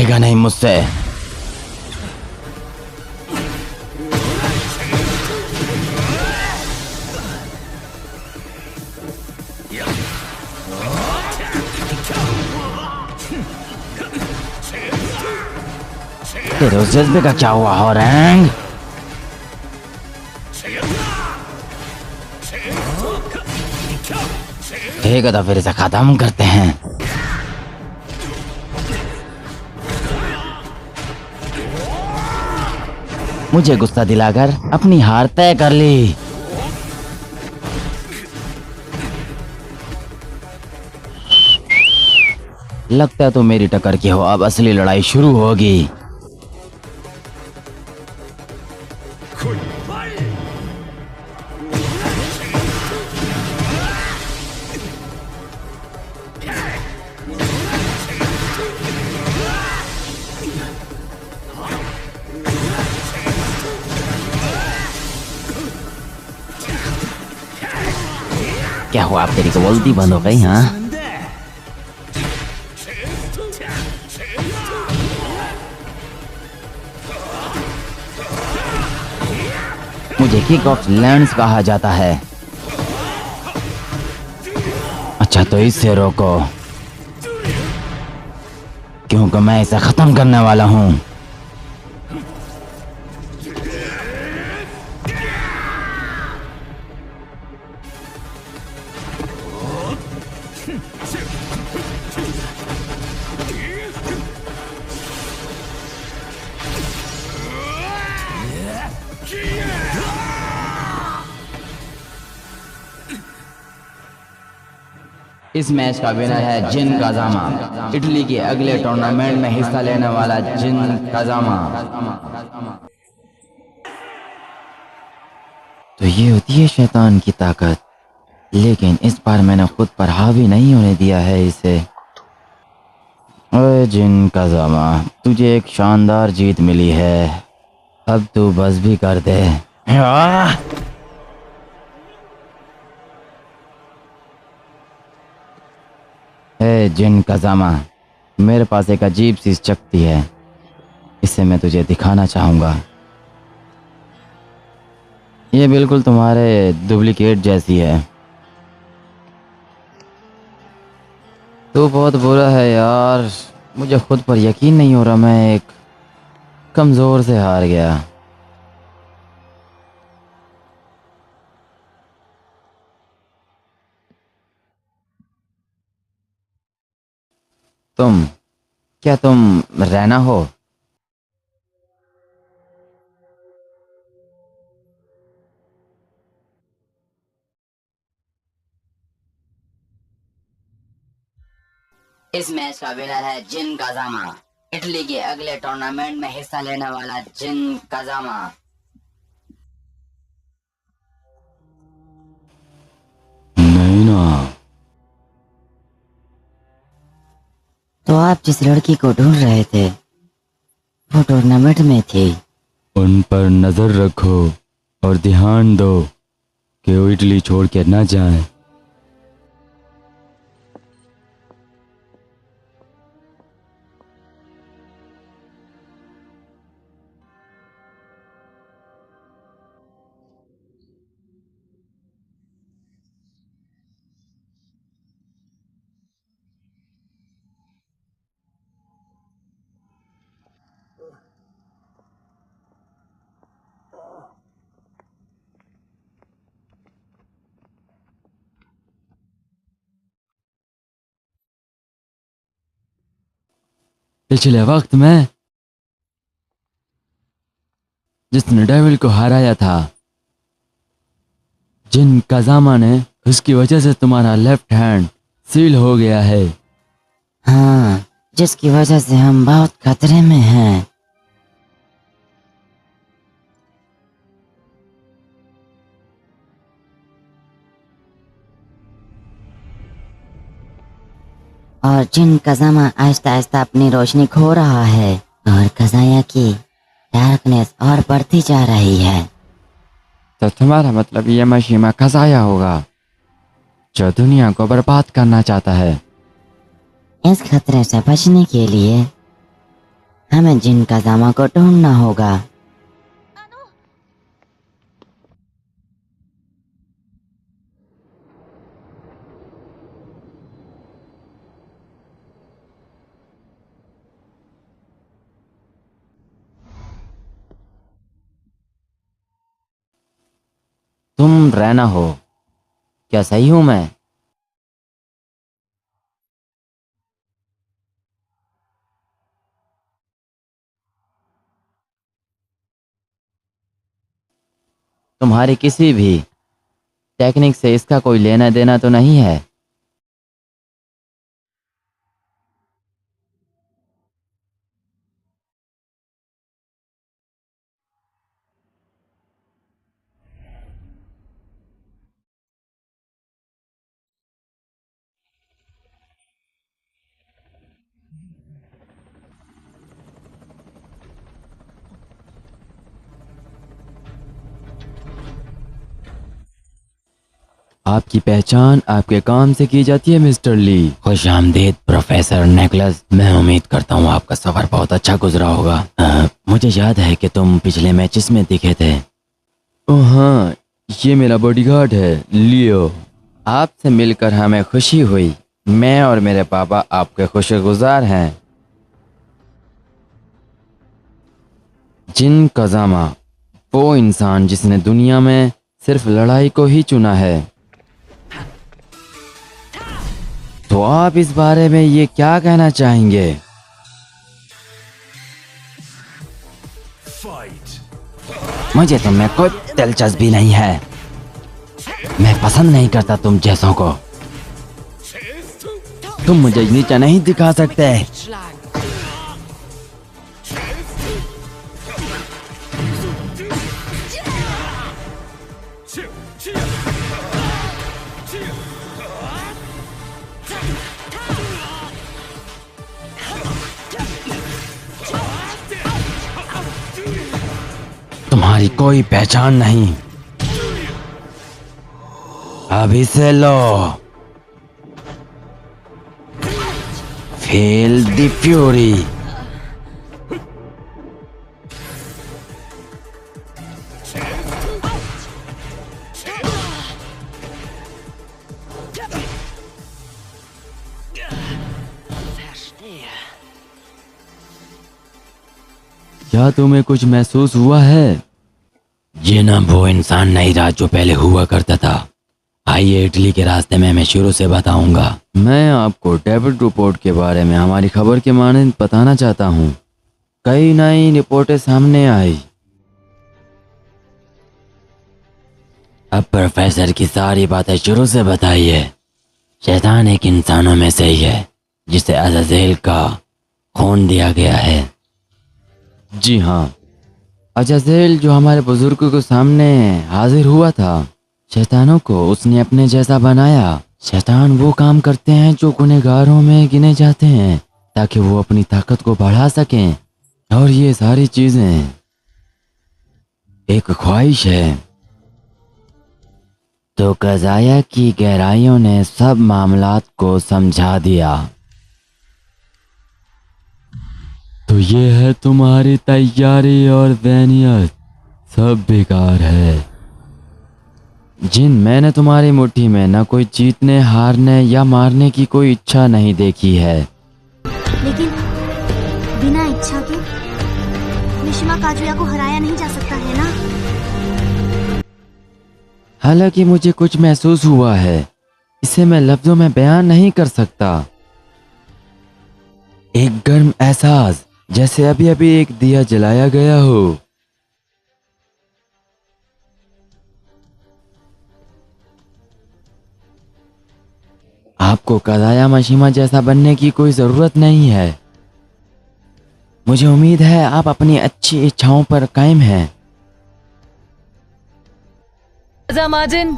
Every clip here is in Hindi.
बचेगा नहीं मुझसे। तेरे उस जज्बे का क्या हुआ होरेंग? ठीक है तो फिर इसे खत्म करते हैं। मुझे गुस्सा दिलाकर अपनी हार तय कर ली। लगता है तो मेरी टक्कर की हो, अब असली लड़ाई शुरू होगी। क्या हुआ, आप तेरी को बोलती बंद हो गई? हाँ, मुझे किक ऑफ लेंस कहा जाता है। अच्छा तो इससे रोको, क्योंकि मैं इसे खत्म करने वाला हूं। इस मैच का विनर है जिन काजामा, इटली के अगले टूर्नामेंट में हिस्सा लेने वाला जिन काजामा। तो ये होती है शैतान की ताकत, लेकिन इस बार मैंने खुद पर हावी नहीं होने दिया है इसे। ओए जिन काजामा, तुझे एक शानदार जीत मिली है, अब तू बस भी कर दे। जिन काजामा, मेरे पास एक अजीब सी शक्ति है, इसे मैं तुझे दिखाना चाहूंगा। ये बिल्कुल तुम्हारे डुप्लीकेट जैसी है। तू बहुत बुरा है यार, मुझे खुद पर यकीन नहीं हो रहा, मैं एक कमजोर से हार गया। क्या तुम रहना हो? इस मैच का विनर है जिन काजामा, इटली के अगले टूर्नामेंट में हिस्सा लेने वाला जिन काजामा। नहीं ना। तो आप जिस लड़की को ढूंढ रहे थे वो टूर्नामेंट में थी। उन पर नजर रखो और ध्यान दो कि वो इटली छोड़ के ना जाए। पिछले वक्त में जिसने डेविल को हराया था, जिन काजामा ने, उसकी वजह से तुम्हारा लेफ्ट हैंड सील हो गया है। हाँ, जिसकी वजह से हम बहुत खतरे में हैं। और जिन काजामा आहिस्ता आहिस्ता अपनी रोशनी खो रहा है और कजाया की डार्कनेस और बढ़ती जा रही है। तो तुम्हारा मतलब ये मशीमा कजाया होगा जो दुनिया को बर्बाद करना चाहता है। इस खतरे से बचने के लिए हमें जिन कजामा को ढूंढना होगा। तुम रहना हो, क्या सही हूं मैं? तुम्हारी किसी भी टेक्निक से इसका कोई लेना देना तो नहीं है? आपकी पहचान आपके काम से की जाती है मिस्टर ली। खुश आमदीद प्रोफेसर नेकलस। मैं उम्मीद करता हूँ आपका सफर बहुत अच्छा गुजरा होगा। मुझे याद है कि तुम पिछले मैचेस में दिखे थे। ओह हाँ, ये मेरा बॉडीगार्ड है लियो। आपसे मिलकर हमें खुशी हुई। मैं और मेरे पापा आपके खुशगुजार हैं। जिन कजामा, वो इंसान जिसने दुनिया में सिर्फ लड़ाई को ही चुना है। तो आप इस बारे में ये क्या कहना चाहेंगे? मुझे तुम में कोई दिलचस्पी नहीं है। मैं पसंद नहीं करता तुम जैसों को। तुम मुझे नीचा नहीं दिखा सकते। तुम्हारी कोई पहचान नहीं। अभी से लो, फील द फ्यूरी। क्या तुम्हें कुछ महसूस हुआ है? ये ना वो इंसान नहीं रहा जो पहले हुआ करता था। आइए इटली के रास्ते में मैं शुरू से बताऊंगा। मैं आपको डेविड रिपोर्ट के बारे में हमारी खबर के मानंद बताना चाहता हूँ। कई नई रिपोर्टें सामने आई। अब प्रोफेसर की सारी बातें शुरू से बताइए। शैतान एक इंसानों में से ही है जिसे अज़ाज़ेल का खून दिया गया है। जी हाँ, अज़ाज़ेल जो हमारे बुजुर्गों के सामने हाजिर हुआ था, शैतानों को उसने अपने जैसा बनाया। शैतान वो काम करते हैं जो गुनहगारों में गिने जाते हैं ताकि वो अपनी ताकत को बढ़ा सकें। और ये सारी चीजें एक ख्वाहिश है। तो कज़ाया की गहराइयों ने सब मामलात को समझा दिया। तो ये है तुम्हारी तैयारी और ज़हनियत सब बेकार है। जिन मैंने तुम्हारी मुट्ठी में न कोई जीतने हारने या मारने की कोई इच्छा नहीं देखी है। लेकिन बिना इच्छा के मिशिमा काजुया को हराया नहीं जा सकता है ना? हालांकि मुझे कुछ महसूस हुआ है, इसे मैं लफ्जों में बयान नहीं कर सकता। एक गर्म एहसास, जैसे अभी अभी एक दिया जलाया गया हो। आपको कज़ाया मिशिमा जैसा बनने की कोई जरूरत नहीं है। मुझे उम्मीद है आप अपनी अच्छी इच्छाओं पर कायम हैं। माजिन,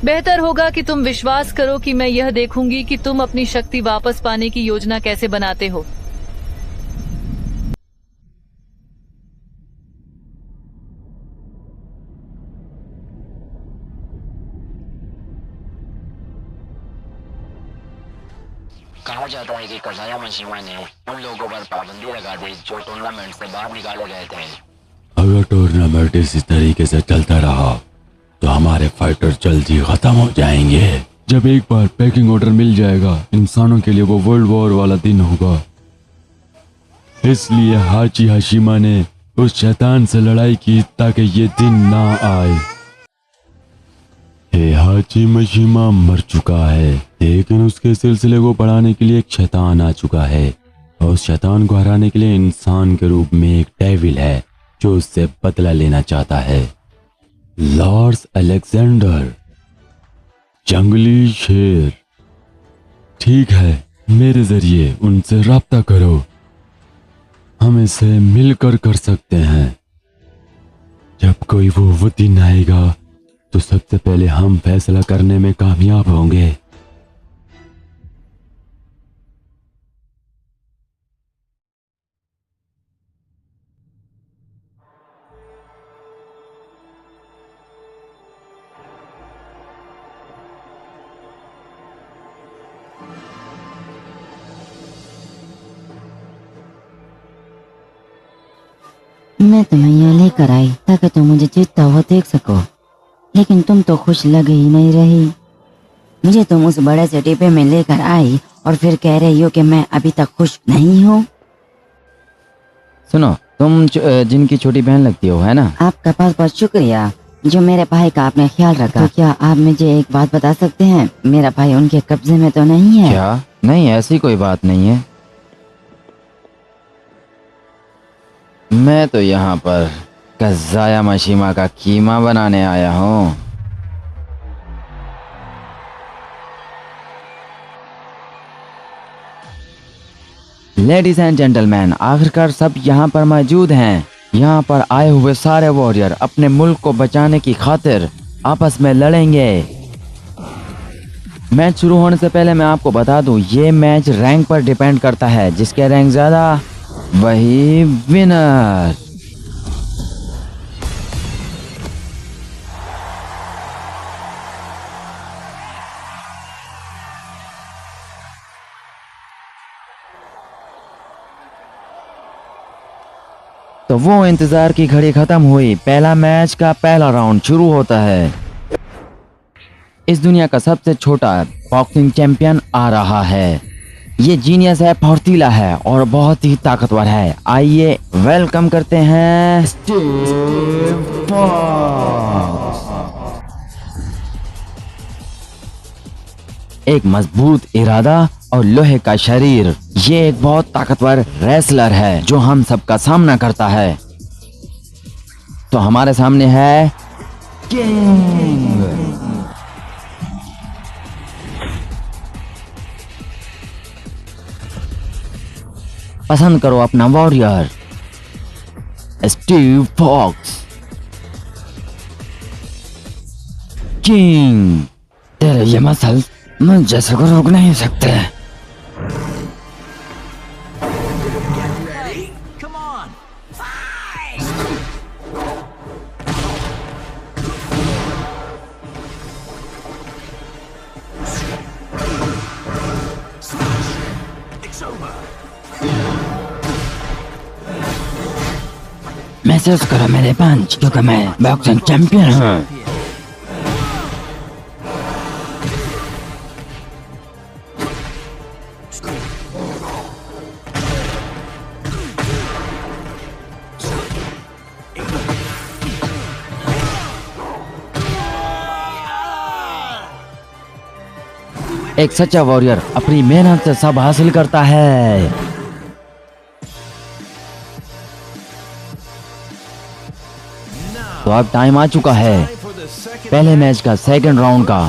बेहतर होगा कि तुम विश्वास करो कि मैं यह देखूंगी कि तुम अपनी शक्ति वापस पाने की योजना कैसे बनाते हो। कहा जाता है कि कज़ाया मिशिमा ने उन लोगों पर पाबंदी लगा दी जो टूर्नामेंट से बाहर निकाले गए थे। अगर टूर्नामेंट इसी तरीके से चलता रहा तो हमारे फाइटर जल्द ही खत्म हो जाएंगे। जब एक बार पैकिंग ऑर्डर मिल जाएगा इंसानों के लिए वो वर्ल्ड वॉर वाला दिन होगा। इसलिए हाची हाशिमा ने उस शैतान से लड़ाई की ताकि ये दिन ना आए। हाची मशीमा मर चुका है, लेकिन उसके सिलसिले को बढ़ाने के लिए एक शैतान आ चुका है और उस शैतान को हराने के लिए इंसान के रूप में एक डेविल है जो उससे बदला लेना चाहता है। लॉर्ड अलेक्जेंडर, जंगली शेर। ठीक है, मेरे जरिए उनसे राब्ता करो, हम इसे मिलकर कर सकते हैं। जब कोई वो दिन आएगा तो सबसे पहले हम फैसला करने में कामयाब होंगे। मैं तुम्हें यहाँ लेकर आई ताकि तुम मुझे जीतता हुआ देख सको, लेकिन तुम तो खुश लग ही नहीं रही। मुझे तुम उस बड़े से डिब्बे में लेकर आई और फिर कह रही हो कि मैं अभी तक खुश नहीं हूँ। सुनो, तुम जिनकी छोटी बहन लगती हो, है ना? आपका बहुत बहुत शुक्रिया जो मेरे भाई का आपने ख्याल रखा। तो क्या आप मुझे एक बात बता सकते हैं, मेरा भाई उनके कब्जे में तो नहीं है? क्या? नहीं, ऐसी कोई बात नहीं है। मैं तो यहाँ पर कज़ाया मशीमा का कीमा बनाने आया हूँ। लेडीज एंड जेंटलमैन, आखिरकार सब यहाँ पर मौजूद हैं। यहाँ पर आए हुए सारे वॉरियर अपने मुल्क को बचाने की खातिर आपस में लड़ेंगे। मैच शुरू होने से पहले मैं आपको बता दूं, ये मैच रैंक पर डिपेंड करता है। जिसके रैंक ज्यादा वही विनर। तो वो इंतजार की घड़ी खत्म हुई। पहला मैच का पहला राउंड शुरू होता है। इस दुनिया का सबसे छोटा बॉक्सिंग चैंपियन आ रहा है। ये जीनियस है, फुर्तीला है और बहुत ही ताकतवर है। आइए वेलकम करते हैं स्टीव फॉक्स। एक मजबूत इरादा और लोहे का शरीर। ये एक बहुत ताकतवर रेसलर है जो हम सबका सामना करता है। तो हमारे सामने है किंग। पसंद करो अपना वॉरियर स्टीव फॉक्स। किंग, तेरे ये मसल मुझ जैसे को रोक नहीं सकते। महसूस करो मेरे पंच, क्योंकि मैं बॉक्सिंग चैंपियन हूँ। एक सच्चा वॉरियर अपनी मेहनत से सब हासिल करता है। तो अब टाइम आ चुका है पहले मैच का सेकंड राउंड का।